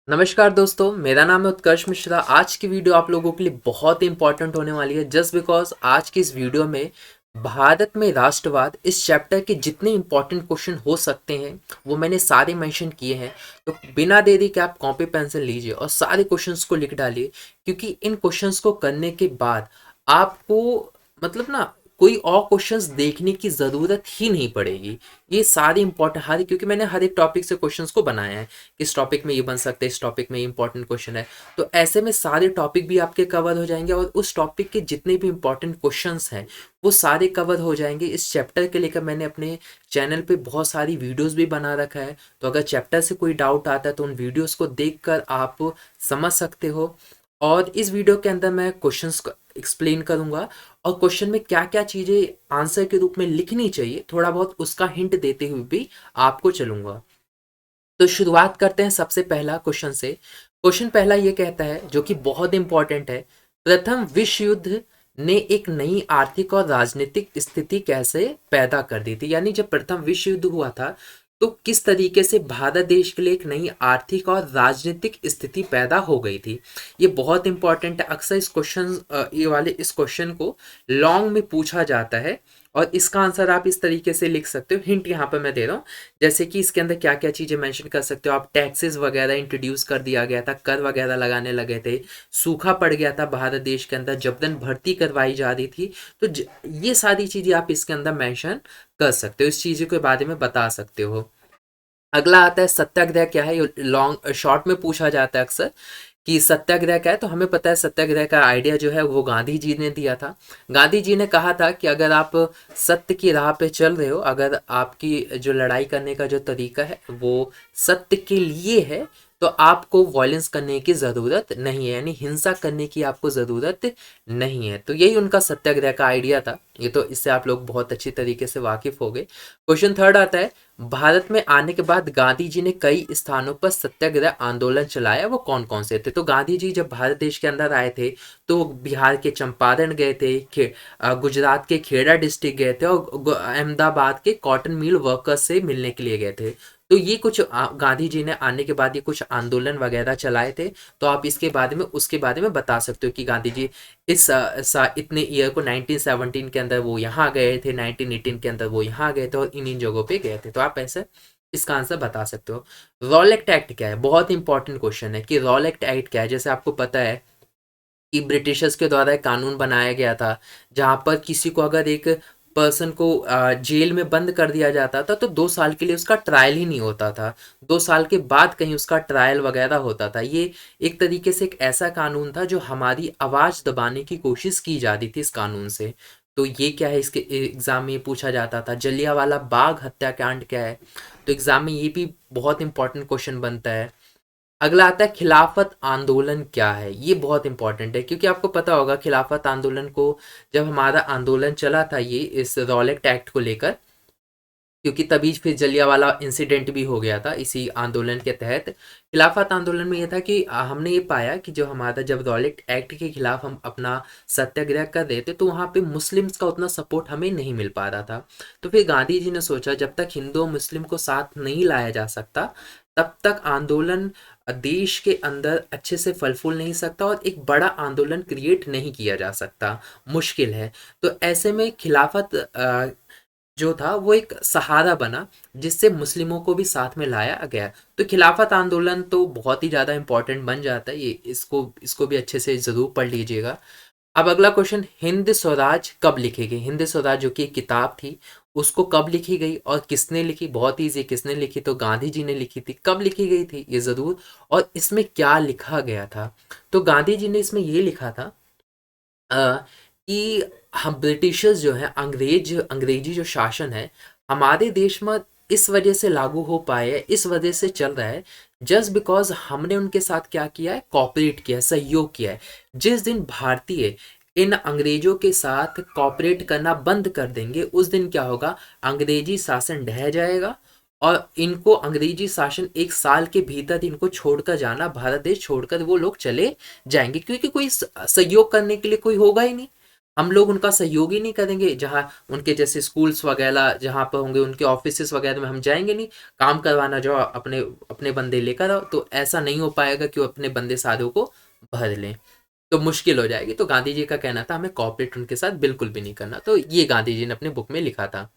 नमस्कार दोस्तों, मेरा नाम है उत्कर्ष मिश्रा। आज की वीडियो आप लोगों के लिए बहुत ही इंपॉर्टेंट होने वाली है जस्ट बिकॉज आज की इस वीडियो में भारत में राष्ट्रवाद इस चैप्टर के जितने इंपॉर्टेंट क्वेश्चन हो सकते हैं वो मैंने सारे मेंशन किए हैं। तो बिना देरी के आप कॉपी पेंसिल लीजिए और सारे क्वेश्चंस को लिख डालिए, क्योंकि इन क्वेश्चंस को करने के बाद आपको मतलब ना कोई और क्वेश्चंस देखने की ज़रूरत ही नहीं पड़ेगी। ये सारे इंपॉर्टेंट हर क्योंकि मैंने हर एक टॉपिक से क्वेश्चंस को बनाया है। इस टॉपिक में ये बन सकते हैं, इस टॉपिक में ये इंपॉर्टेंट क्वेश्चन है। तो ऐसे में सारे टॉपिक भी आपके कवर हो जाएंगे और उस टॉपिक के जितने भी इंपॉर्टेंट क्वेश्चंस हैं वो सारे कवर हो जाएंगे। इस चैप्टर के लेकर मैंने अपने चैनल पे बहुत सारी वीडियोस भी बना रखा है। तो अगर चैप्टर से कोई डाउट आता है तो उन वीडियोस को देखकर आप समझ सकते हो। और इस वीडियो के अंदर मैं क्वेश्चंस एक्सप्लेन करूंगा और क्वेश्चन में क्या क्या चीज़ें आंसर के रूप में लिखनी चाहिए, थोड़ा बहुत उसका हिंट देते हुए भी आपको चलूंगा। तो शुरुआत करते हैं सबसे पहला क्वेश्चन से। क्वेश्चन पहला ये कहता है, जो कि बहुत इंपॉर्टेंट है, प्रथम विश्व युद्ध ने एक नई आर्थिक और राजनीतिक स्थिति कैसे पैदा कर दी थी। यानी जब प्रथम विश्व युद्ध हुआ था तो किस तरीके से भारत देश के लिए एक नई आर्थिक और राजनीतिक स्थिति पैदा हो गई थी। ये बहुत इंपॉर्टेंट है। अक्सर इस क्वेश्चन को लॉन्ग में पूछा जाता है और इसका आंसर आप इस तरीके से लिख सकते हो। हिंट यहाँ पर मैं दे रहा हूँ, जैसे कि इसके अंदर क्या क्या चीज़ें मेंशन कर सकते हो आप। टैक्सेस वगैरह इंट्रोड्यूस कर दिया गया था, कर वगैरह लगाने लगे थे, सूखा पड़ गया था भारत देश के अंदर, जबरन भर्ती करवाई जा रही थी। तो ये सारी चीज़ें आप इसके अंदर मेंशन कर सकते हो, इस चीज़ के बारे में बता सकते हो। अगला आता है सत्याग्रह क्या है। ये लॉन्ग शॉर्ट में पूछा जाता है अक्सर कि सत्याग्रह क्या है। तो हमें पता है सत्याग्रह का आइडिया जो है वो गांधी जी ने दिया था। गांधी जी ने कहा था कि अगर आप सत्य की राह पे चल रहे हो, अगर आपकी जो लड़ाई करने का जो तरीका है वो सत्य के लिए है, तो आपको वॉयलेंस करने की ज़रूरत नहीं है, यानी हिंसा करने की आपको ज़रूरत नहीं है। तो यही उनका सत्याग्रह का आइडिया था। ये तो इससे आप लोग बहुत अच्छी तरीके से वाकिफ हो गए। क्वेश्चन थर्ड आता है, भारत में आने के बाद गांधी जी ने कई स्थानों पर सत्याग्रह आंदोलन चलाया, वो कौन कौन से थे। तो गांधी जी जब भारत देश के अंदर आए थे तो बिहार के चंपारण गए थे, गुजरात के खेड़ा डिस्ट्रिक्ट गए थे और अहमदाबाद के कॉटन मिल वर्कर्स से मिलने के लिए गए थे। तो ये कुछ गांधी जी ने आने के बाद ये कुछ आंदोलन वगैरह चलाए थे। तो आप इसके बारे में उसके बारे में बता सकते हो कि गांधी जी इस इतने ईयर को 1917 के अंदर वो यहाँ गए थे, 1918 के अंदर वो यहाँ गए थे और इन इन जगहों पे गए थे। तो आप ऐसे इसका आंसर बता सकते हो। रॉलेक्ट एक्ट क्या है, बहुत इंपॉर्टेंट क्वेश्चन है कि रॉलेक्ट एक्ट क्या है। जैसे आपको पता है कि ब्रिटिशर्स के द्वारा एक कानून बनाया गया था जहां पर किसी को अगर एक पर्सन को जेल में बंद कर दिया जाता था तो 2 साल के लिए उसका ट्रायल ही नहीं होता था। 2 साल के बाद कहीं उसका ट्रायल वगैरह होता था। ये एक तरीके से एक ऐसा कानून था जो हमारी आवाज़ दबाने की कोशिश की जाती थी इस कानून से। तो ये क्या है, इसके एग्जाम में ये पूछा जाता था। जलियांवाला बाग हत्याकांड क्या है, तो एग्जाम में ये भी बहुत इंपॉर्टेंट क्वेश्चन बनता है। अगला आता है खिलाफत आंदोलन क्या है। ये बहुत इंपॉर्टेंट है क्योंकि आपको पता होगा खिलाफत आंदोलन को, जब हमारा आंदोलन चला था ये इस रॉलेक्ट एक्ट को लेकर, क्योंकि तभी फिर जलियांवाला इंसिडेंट भी हो गया था इसी आंदोलन के तहत। खिलाफत आंदोलन में ये था कि हमने ये पाया कि जो हमारा जब रॉलेक्ट एक्ट के खिलाफ हम अपना सत्याग्रह कर रहे थे तो वहाँ पे मुस्लिम्स का उतना सपोर्ट हमें नहीं मिल पा रहा था। तो फिर गांधी जी ने सोचा जब तक हिंदू और मुस्लिम को साथ नहीं लाया जा सकता तब तक आंदोलन देश के अंदर अच्छे से फल फूल नहीं सकता और एक बड़ा आंदोलन क्रिएट नहीं किया जा सकता, मुश्किल है। तो ऐसे में खिलाफत जो था वो एक सहारा बना जिससे मुस्लिमों को भी साथ में लाया गया। तो खिलाफत आंदोलन तो बहुत ही ज़्यादा इंपॉर्टेंट बन जाता है। ये इसको इसको भी अच्छे से ज़रूर पढ़ लीजिएगा। अब अगला क्वेश्चन, हिंद स्वराज कब लिखी गई। हिंद स्वराज जो कि एक किताब थी उसको कब लिखी गई और किसने लिखी। बहुत ईजी, किसने लिखी, तो गांधी जी ने लिखी थी। कब लिखी गई थी ये ज़रूर, और इसमें क्या लिखा गया था। तो गांधी जी ने इसमें ये लिखा था कि हम ब्रिटिशर्स जो हैं, अंग्रेजी जो शासन है हमारे देश में इस वजह से लागू हो पाए है, इस वजह से चल रहा है जस्ट बिकॉज हमने उनके साथ क्या किया है, कॉपरेट किया है, सहयोग किया है। जिस दिन भारतीय इन अंग्रेजों के साथ कॉपरेट करना बंद कर देंगे उस दिन क्या होगा, अंग्रेजी शासन ढह जाएगा और इनको अंग्रेजी शासन 1 साल के भीतर इनको छोड़कर जाना, भारत देश छोड़कर वो लोग चले जाएंगे, क्योंकि कोई सहयोग करने के लिए कोई होगा ही नहीं। हम लोग उनका सहयोग ही नहीं करेंगे, जहाँ उनके जैसे स्कूल्स वगैरह जहाँ पर होंगे, उनके ऑफिसेस वगैरह में हम जाएंगे नहीं काम करवाना, जो अपने अपने बंदे लेकर आओ, तो ऐसा नहीं हो पाएगा कि वो अपने बंदे साधु को भर लें, तो मुश्किल हो जाएगी। तो गांधी जी का कहना था हमें कॉपरेट उनके साथ बिल्कुल भी नहीं करना, तो ये गांधी जी ने अपने बुक में लिखा था।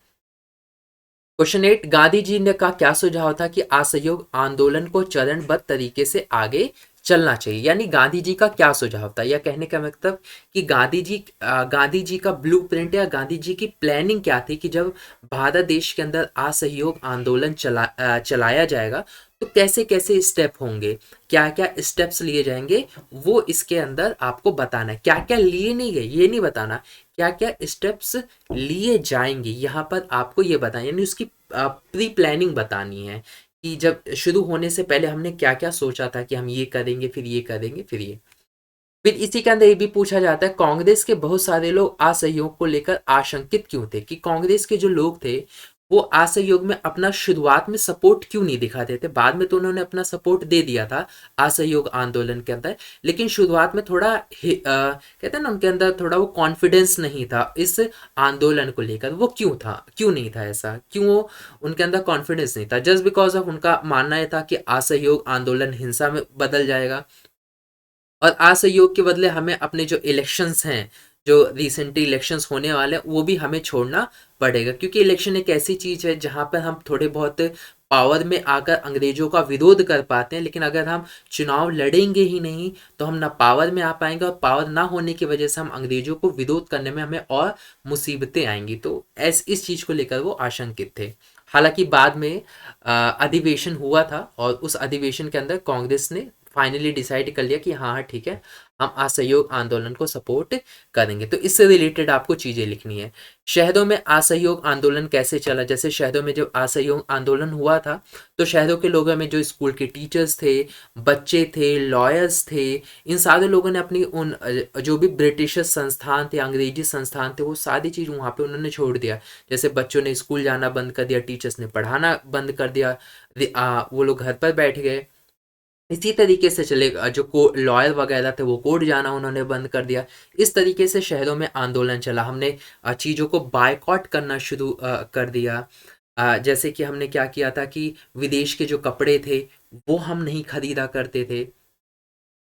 क्वेश्चन 8, गांधी जी ने का क्या सुझाव था कि असहयोग आंदोलन को चरणबद्ध तरीके से आगे चलना चाहिए, यानी गांधी जी का क्या सुझाव था, या कहने का मतलब कि गांधी जी का ब्लूप्रिंट या गांधी जी की प्लानिंग क्या थी कि जब भारत देश के अंदर असहयोग आंदोलन चलाया जाएगा तो कैसे कैसे स्टेप होंगे, क्या क्या स्टेप्स लिए जाएंगे, वो इसके अंदर आपको बताना है। क्या क्या लिए नहीं गए ये नहीं बताना, क्या क्या स्टेप्स लिए जाएंगे यहाँ पर आपको ये बताना, यानी उसकी प्री प्लानिंग बतानी है कि जब शुरू होने से पहले हमने क्या क्या सोचा था कि हम ये करेंगे, फिर ये करेंगे, फिर ये। फिर इसी के अंदर ये भी पूछा जाता है कांग्रेस के बहुत सारे लोग असहयोग को लेकर आशंकित क्यों थे, कि कांग्रेस के जो लोग थे वो असहयोग में अपना शुरुआत में सपोर्ट क्यों नहीं दिखाते थे। बाद में तो उन्होंने अपना सपोर्ट दे दिया था असहयोग आंदोलन के अंदर, लेकिन शुरुआत में थोड़ा कहते हैं ना उनके अंदर थोड़ा वो कॉन्फिडेंस नहीं था इस आंदोलन को लेकर। वो क्यों था, क्यों नहीं था, ऐसा क्यों वो उनके अंदर कॉन्फिडेंस नहीं था? जस्ट बिकॉज ऑफ उनका मानना यह था कि असहयोग आंदोलन हिंसा में बदल जाएगा और असहयोग के बदले हमें अपने जो इलेक्शंस हैं, जो रिसेंटली इलेक्शंस होने वाले हैं, वो भी हमें छोड़ना पड़ेगा, क्योंकि इलेक्शन एक ऐसी चीज है जहां पर हम थोड़े बहुत पावर में आकर अंग्रेजों का विरोध कर पाते हैं, लेकिन अगर हम चुनाव लड़ेंगे ही नहीं तो हम ना पावर में आ पाएंगे, और पावर ना होने की वजह से हम अंग्रेजों को विरोध करने में हमें और मुसीबतें आएंगी। तो इस चीज को लेकर वो आशंकित थे। हालांकि बाद में अधिवेशन हुआ था और उस अधिवेशन के अंदर कांग्रेस ने फाइनली डिसाइड कर लिया कि हाँ हाँ ठीक है, हम असहयोग आंदोलन को सपोर्ट करेंगे। तो इससे रिलेटेड आपको चीजें लिखनी है। शहरों में असहयोग आंदोलन कैसे चला, जैसे शहरों में जब असहयोग आंदोलन हुआ था तो शहरों के लोगों में जो स्कूल के टीचर्स थे, बच्चे थे, लॉयर्स थे, इन सारे लोगों ने अपनी उन जो भी ब्रिटिश संस्थान थे, अंग्रेजी संस्थान थे, वो सारी चीज वहाँ पे उन्होंने छोड़ दिया। जैसे बच्चों ने स्कूल जाना बंद कर दिया, टीचर्स ने पढ़ाना बंद कर दिया, वो लोग घर पर बैठ गए। इसी तरीके से चले जो को लॉयर वगैरह थे वो कोर्ट जाना उन्होंने बंद कर दिया। इस तरीके से शहरों में आंदोलन चला, हमने चीज़ों को बायकॉट करना शुरू कर दिया। जैसे कि हमने क्या किया था कि विदेश के जो कपड़े थे वो हम नहीं खरीदा करते थे,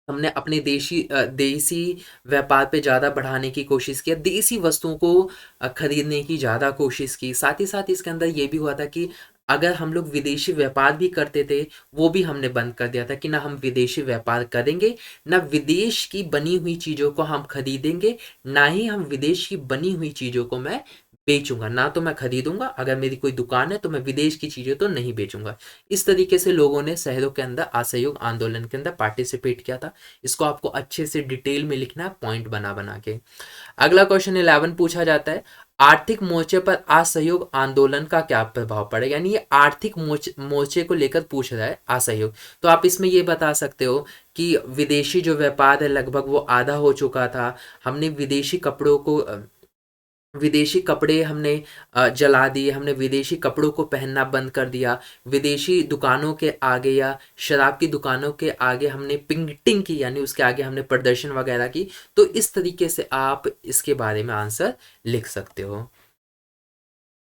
हमने अपने देसी व्यापार पे ज़्यादा बढ़ाने की कोशिश की, देसी वस्तुओं को खरीदने की ज़्यादा कोशिश की। साथ ही साथ इसके अंदर ये भी हुआ था कि अगर हम लोग विदेशी व्यापार भी करते थे वो भी हमने बंद कर दिया था कि ना हम विदेशी व्यापार करेंगे, ना विदेश की बनी हुई चीज़ों को हम खरीदेंगे, ना ही हम विदेश की बनी हुई चीज़ों को मैं बेचूंगा, ना तो मैं खरीदूंगा, अगर मेरी कोई दुकान है तो मैं विदेश की चीज़ें तो नहीं बेचूंगा। इस तरीके से लोगों ने शहरों के अंदर असहयोग आंदोलन के अंदर पार्टिसिपेट किया था। इसको आपको अच्छे से डिटेल में लिखना है पॉइंट बना बना के। अगला क्वेश्चन 11 पूछा जाता है, आर्थिक मोर्चे पर असहयोग आंदोलन का क्या प्रभाव पड़ेगा, यानी ये आर्थिक मोर्चे को लेकर पूछ रहा है असहयोग। तो आप इसमें ये बता सकते हो कि विदेशी जो व्यापार है लगभग वो आधा हो चुका था, हमने विदेशी कपड़े हमने जला दिए, हमने विदेशी कपड़ों को पहनना बंद कर दिया, विदेशी दुकानों के आगे या शराब की दुकानों के आगे हमने पिंगटिंग की, यानी उसके आगे हमने प्रदर्शन वगैरह की। तो इस तरीके से आप इसके बारे में आंसर लिख सकते हो।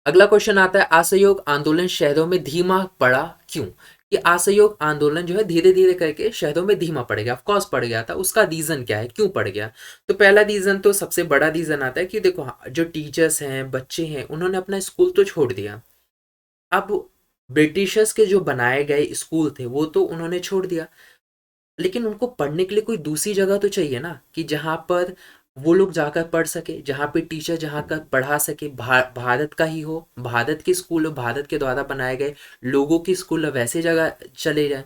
अगला क्वेश्चन आता है, असहयोग आंदोलन शहरों में धीमा पड़ा क्यों, कि असहयोग आंदोलन जो है धीरे धीरे करके शहरों में धीमा पड़ गया, ऑफ कोर्स पड़ गया था, उसका रीजन क्या है, क्यों पड़ गया? तो पहला रीजन तो सबसे बड़ा रीजन आता है कि देखो जो टीचर्स हैं, बच्चे हैं, उन्होंने अपना स्कूल तो छोड़ दिया। अब ब्रिटिशर्स के जो बनाए गए स्कूल थे वो तो उन्होंने छोड़ दिया, लेकिन उनको पढ़ने के लिए कोई दूसरी जगह तो चाहिए ना, कि जहाँ पर वो लोग जाकर पढ़ सके, जहाँ पे टीचर जहाँ का पढ़ा सके भारत का ही हो, भारत के स्कूल हो, भारत के द्वारा बनाए गए लोगों की स्कूल हो, वैसे जगह चले जाए।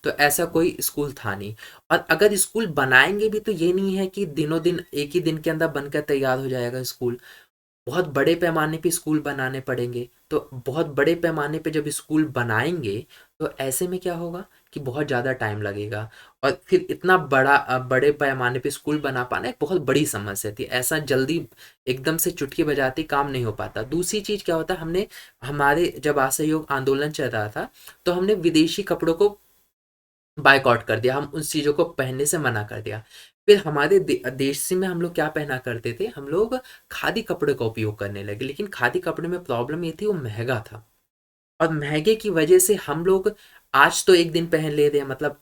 तो ऐसा कोई स्कूल था नहीं। और अगर स्कूल बनाएंगे भी तो ये नहीं है कि दिनों दिन एक ही दिन के अंदर बनकर तैयार हो जाएगा स्कूल, बहुत बड़े पैमाने पे स्कूल बनाने पड़ेंगे। तो बहुत बड़े पैमाने पे जब स्कूल बनाएंगे तो ऐसे में क्या होगा कि बहुत ज़्यादा टाइम लगेगा, और फिर इतना बड़े पैमाने पे स्कूल बना पाना एक बहुत बड़ी समस्या थी, ऐसा जल्दी एकदम से चुटकी बजाती काम नहीं हो पाता। दूसरी चीज़ क्या होता है, हमने हमारे जब असहयोग आंदोलन चल रहा था तो हमने विदेशी कपड़ों को बायकॉट कर दिया, हम उन चीज़ों को पहनने से मना कर दिया। फिर हमारे देश से में हम लोग क्या पहना करते थे, हम लोग खादी कपड़े का उपयोग करने लगे, लेकिन खादी कपड़े में प्रॉब्लम ये थी वो महंगा था, और महंगे की वजह से हम लोग आज तो एक दिन पहन ले रहे हैं, मतलब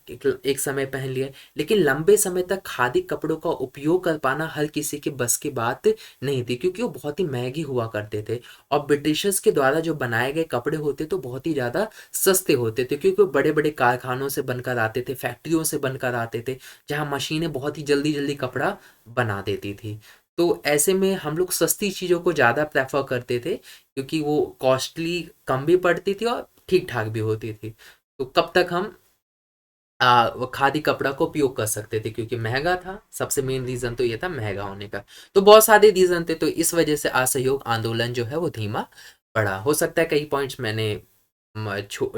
एक समय पहन लिया, लेकिन लंबे समय तक खादी कपड़ों का उपयोग कर पाना हर किसी के बस की बात नहीं थी, क्योंकि वो बहुत ही महंगी हुआ करते थे। और ब्रिटिशर्स के द्वारा जो बनाए गए कपड़े होते तो बहुत ही ज़्यादा सस्ते होते थे, क्योंकि वो बड़े बड़े कारखानों से बनकर आते थे, फैक्ट्रियों से बनकर आते थे, जहाँ मशीनें बहुत ही जल्दी जल्दी कपड़ा बना देती थी। तो ऐसे में हम लोग सस्ती चीज़ों को ज़्यादा प्रेफर करते थे, क्योंकि वो कॉस्टली कम भी पड़ती थी और ठीक ठाक भी होती थी। तो कब तक हम वो खादी कपड़ा को उपयोग कर सकते थे, क्योंकि महंगा था, सबसे मेन रीज़न तो ये था महंगा होने का। तो बहुत सारे रीज़न थे, तो इस वजह से असहयोग आंदोलन जो है वो धीमा पड़ा। हो सकता है कई पॉइंट्स मैंने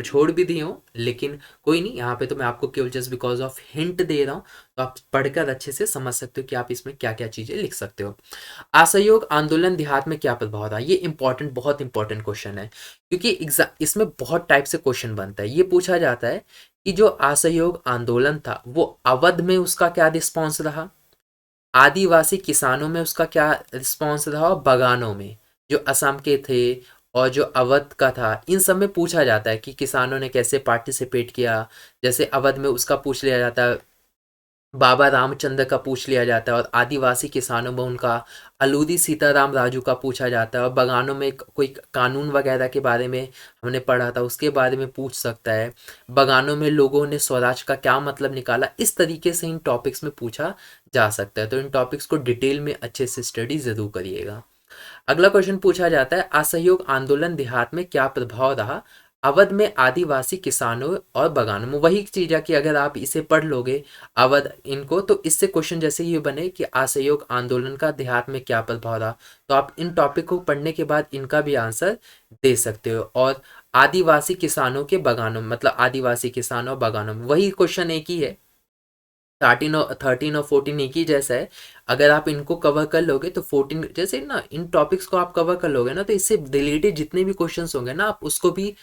छोड़ भी दिए हों, लेकिन कोई नहीं, यहाँ पे तो मैं आपको केवल जस्ट बिकॉज ऑफ हिंट दे रहा हूँ, तो आप पढ़कर अच्छे से समझ सकते हो कि आप इसमें क्या क्या चीज़ें लिख सकते हो। असहयोग आंदोलन देहात में क्या प्रभाव था, ये इंपॉर्टेंट, बहुत इंपॉर्टेंट क्वेश्चन है, क्योंकि इसमें बहुत टाइप से क्वेश्चन बनता है। ये पूछा जाता है कि जो असहयोग आंदोलन था वो अवध में उसका क्या रिस्पॉन्स रहा, आदिवासी किसानों में उसका क्या रिस्पॉन्स रहा, और बगानों में जो असम के थे और जो अवध का था, इन सब में पूछा जाता है कि किसानों ने कैसे पार्टिसिपेट किया। जैसे अवध में उसका पूछ लिया जाता है, बाबा रामचंद्र का पूछ लिया जाता है, और आदिवासी किसानों में उनका अलूरी सीताराम राजू का पूछा जाता है, और बगानों में कोई कानून वगैरह के बारे में हमने पढ़ा था उसके बारे में पूछ सकता है। बगानों में लोगों ने स्वराज का क्या मतलब निकाला, इस तरीके से इन टॉपिक्स में पूछा जा सकता है। तो इन टॉपिक्स को डिटेल में अच्छे से स्टडी ज़रूर करिएगा। अगला क्वेश्चन पूछा जाता है, असहयोग आंदोलन देहात में क्या प्रभाव रहा अवध में आदिवासी किसानों और बगानों में। वही चीज है कि अगर आप इसे पढ़ लोगे अवध इनको, तो इससे क्वेश्चन जैसे ये बने कि असहयोग आंदोलन का देहात में क्या प्रभाव रहा, तो आप इन टॉपिक को पढ़ने के बाद इनका भी आंसर दे सकते हो। और आदिवासी किसानों के बगानों, मतलब आदिवासी किसानों और बगानों में वही क्वेश्चन एक ही है, 13 और 14 एक ही जैसा है। अगर आप इनको कवर कर लोगे तो 14 जैसे ना, इन टॉपिक्स को आप कवर कर लोगे ना, तो इससे रिलेटेड जितने भी क्वेश्चंस होंगे ना, आप उसको भी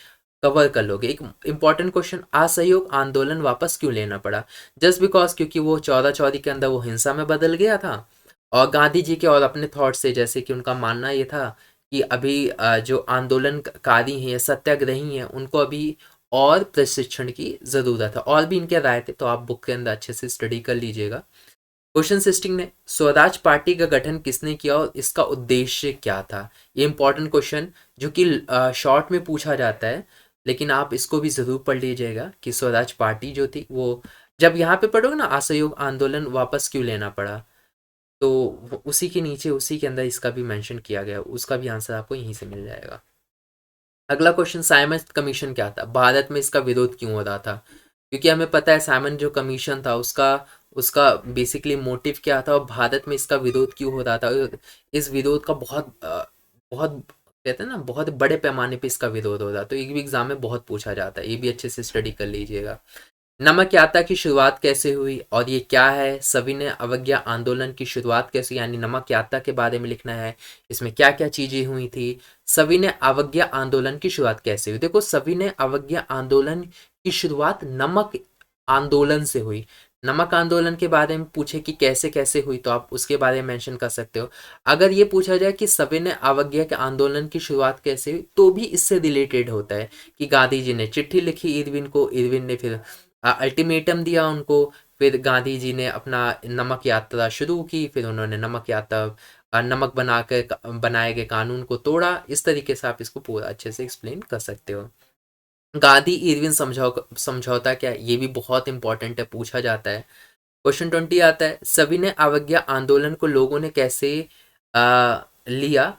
कवर कर लोगे। एक इंपॉर्टेंट क्वेश्चन, असहयोग आंदोलन वापस क्यों लेना पड़ा, जस्ट बिकॉज क्योंकि वो चौरा चौरी के अंदर वो हिंसा में बदल गया था, और गांधी जी के और अपने थॉट से, जैसे कि उनका मानना ये था कि अभी जो आंदोलनकारी हैं या सत्याग्रही हैं उनको अभी और प्रशिक्षण की ज़रूरत है, और भी इनके राय थे, तो आप बुक के अंदर अच्छे से स्टडी कर लीजिएगा। क्वेश्चन 16 ने स्वराज पार्टी का गठन किसने किया और इसका उद्देश्य क्या था, ये इंपॉर्टेंट क्वेश्चन जो कि शॉर्ट में पूछा जाता है, लेकिन आप इसको भी ज़रूर पढ़ लीजिएगा कि स्वराज पार्टी जो थी वो, जब यहाँ पे पढ़ोगे ना असहयोग आंदोलन वापस क्यों लेना पड़ा, तो उसी के नीचे उसी के अंदर इसका भी मेंशन किया गया, उसका भी आंसर आपको यहीं से मिल जाएगा। अगला क्वेश्चन, साइमन कमीशन क्या था, भारत में इसका विरोध क्यों हो रहा था, क्योंकि हमें पता है साइमन जो कमीशन था उसका उसका बेसिकली मोटिव क्या था, और भारत में इसका विरोध क्यों हो रहा था। इस विरोध का बहुत कहते हैं ना, बहुत बड़े पैमाने पे इसका विरोध हो रहा, तो ये भी एग्जाम में बहुत पूछा जाता है, ये भी अच्छे से स्टडी कर लीजिएगा। नमक यात्रा की शुरुआत कैसे हुई और ये क्या है, सविनय अवज्ञा आंदोलन की शुरुआत कैसे, यानी नमक यात्रा के बारे में लिखना है, इसमें क्या क्या चीजें हुई थी। सविनय अवज्ञा आंदोलन की शुरुआत कैसे हुई, देखो सविनय अवज्ञा आंदोलन की शुरुआत नमक आंदोलन से हुई। नमक आंदोलन के बारे में पूछे कि कैसे कैसे हुई, तो आप उसके बारे में मेंशन कर सकते हो। अगर ये पूछा जाए कि सविनय अवज्ञा के आंदोलन की शुरुआत कैसे हुई, तो भी इससे रिलेटेड होता है कि गांधी जी ने चिट्ठी लिखी इरविन को, इरविन ने फिर अल्टीमेटम दिया उनको, फिर गांधी जी ने अपना नमक यात्रा शुरू की, फिर उन्होंने नमक यात्रा नमक बना के बनाए गए कानून को तोड़ा। इस तरीके से आप इसको पूरा अच्छे से एक्सप्लेन कर सकते हो। गांधी इरविन समझौता क्या है, ये भी बहुत इंपॉर्टेंट है, पूछा जाता है। क्वेश्चन 20 आता है, सविनय अवज्ञा आंदोलन को लोगों ने कैसे लिया,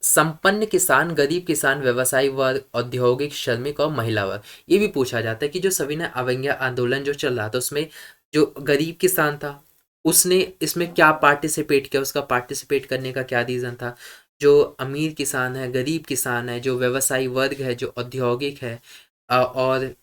संपन्न किसान, गरीब किसान, व्यवसायी वर्ग, औद्योगिक श्रमिक और महिला वर्ग। ये भी पूछा जाता है कि जो सविनय अवज्ञा आंदोलन जो चल रहा था उसमें जो गरीब किसान था उसने इसमें क्या पार्टिसिपेट किया, उसका पार्टिसिपेट करने का क्या रीज़न था। जो अमीर किसान है, गरीब किसान है, जो व्यवसायी वर्ग है, जो औद्योगिक है, और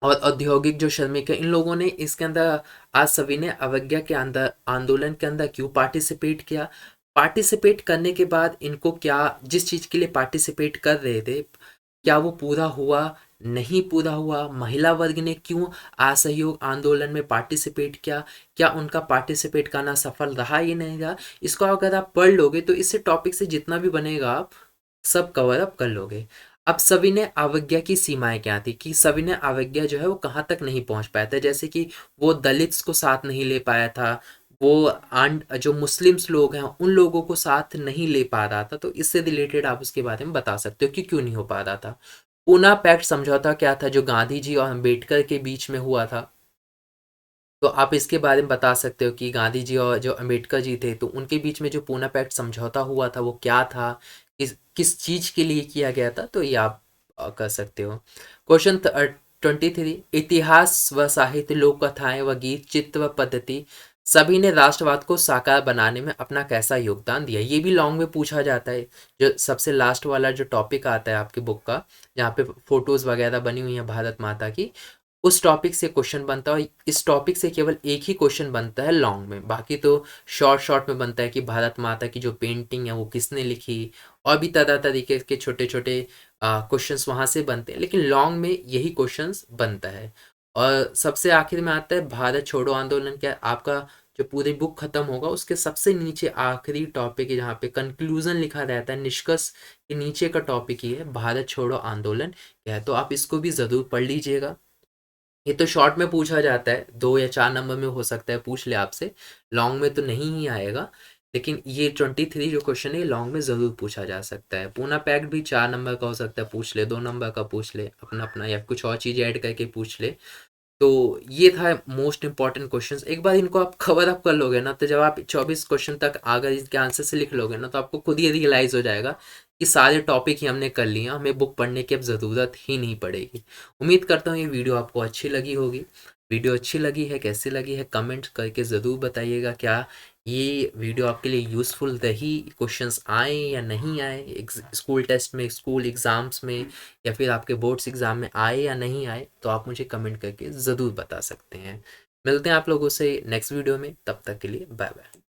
औद्योगिक जो श्रमिक है, इन लोगों ने इसके अंदर आज सविनय अवज्ञा के अंदर आंदोलन के अंदर क्यों पार्टिसिपेट किया। पार्टिसिपेट करने के बाद इनको क्या, जिस चीज़ के लिए पार्टिसिपेट कर रहे थे, क्या वो पूरा हुआ नहीं पूरा हुआ, महिला वर्ग ने क्यों असहयोग आंदोलन में पार्टिसिपेट किया, क्या उनका पार्टिसिपेट करना सफल रहा या नहीं रहा, इसको अगर आप पढ़ लोगे तो इससे टॉपिक से जितना भी बनेगा आप सब कवर अप कर लोगे। अब सविनय अवज्ञा की सीमाएं क्या थी, कि सविनय अवज्ञा जो है वो कहाँ तक नहीं पहुंच पाया था, जैसे कि वो दलित्स को साथ नहीं ले पाया था, वो जो मुस्लिम्स लोग हैं उन लोगों को साथ नहीं ले पा रहा था, तो इससे रिलेटेड आप उसके बारे में बता सकते हो कि क्यों नहीं हो पा रहा था। पूना पैक्ट समझौता क्या था जो गांधी जी और अम्बेडकर के बीच में हुआ था, तो आप इसके बारे में बता सकते हो कि गांधी जी और जो अम्बेडकर जी थे तो उनके बीच में जो पूना पैक्ट समझौता हुआ था वो क्या था, किस चीज के लिए किया गया था, तो ये आप कर सकते हो। क्वेश्चन 23, इतिहास व साहित्य, लोक कथाएं व गीत, चित्र व पद्धति, सभी ने राष्ट्रवाद को साकार बनाने में अपना कैसा योगदान दिया, ये भी लॉन्ग में पूछा जाता है। जो सबसे लास्ट वाला जो टॉपिक आता है आपकी बुक का, जहाँ पे फोटोज वगैरह बनी हुई हैं भारत माता की, उस टॉपिक से क्वेश्चन बनता है, और इस टॉपिक से केवल एक ही क्वेश्चन बनता है लॉन्ग में, बाकी तो शॉर्ट शॉर्ट में बनता है कि भारत माता की जो पेंटिंग है वो किसने लिखी, और भी तरह तरीके के छोटे छोटे क्वेश्चंस वहाँ से बनते हैं, लेकिन लॉन्ग में यही क्वेश्चंस बनता है। और सबसे आखिर में आता है भारत छोड़ो आंदोलन, क्या आपका जो पूरी बुक खत्म होगा उसके सबसे नीचे आखिरी टॉपिक है जहाँ पे कंक्लूजन लिखा रहता है, निष्कर्ष के नीचे का टॉपिक ही है भारत छोड़ो आंदोलन क्या है, तो आप इसको भी ज़रूर पढ़ लीजिएगा। ये तो शॉर्ट में पूछा जाता है, 2 या 4 नंबर में हो सकता है पूछ ले आपसे, लॉन्ग में तो नहीं ही आएगा, लेकिन ये 23 जो क्वेश्चन है लॉन्ग में ज़रूर पूछा जा सकता है। पूना पैक्ट भी 4 नंबर का हो सकता है, पूछ ले 2 नंबर का पूछ ले अपना अपना, या कुछ और चीज़ ऐड करके पूछ ले। तो ये था मोस्ट इंपॉर्टेंट क्वेश्चंस, एक बार इनको आप कवर अप कर लोगे ना, तो जब आप 24 क्वेश्चन तक अगर इसके आंसर से लिख लोगे ना, तो आपको खुद ही रियलाइज़ हो जाएगा कि सारे टॉपिक ही हमने कर लिए, हमें बुक पढ़ने की अब ज़रूरत ही नहीं पड़ेगी। उम्मीद करता हूँ ये वीडियो आपको अच्छी लगी होगी। वीडियो अच्छी लगी है, कैसी लगी है कमेंट करके ज़रूर बताइएगा। क्या ये वीडियो आपके लिए यूज़फुल रही, क्वेश्चंस आए या नहीं आए, स्कूल टेस्ट में, स्कूल एग्ज़ाम्स में, या फिर आपके बोर्ड्स एग्ज़ाम में आए या नहीं आए, तो आप मुझे कमेंट करके ज़रूर बता सकते हैं। मिलते हैं आप लोगों से नेक्स्ट वीडियो में, तब तक के लिए बाय बाय।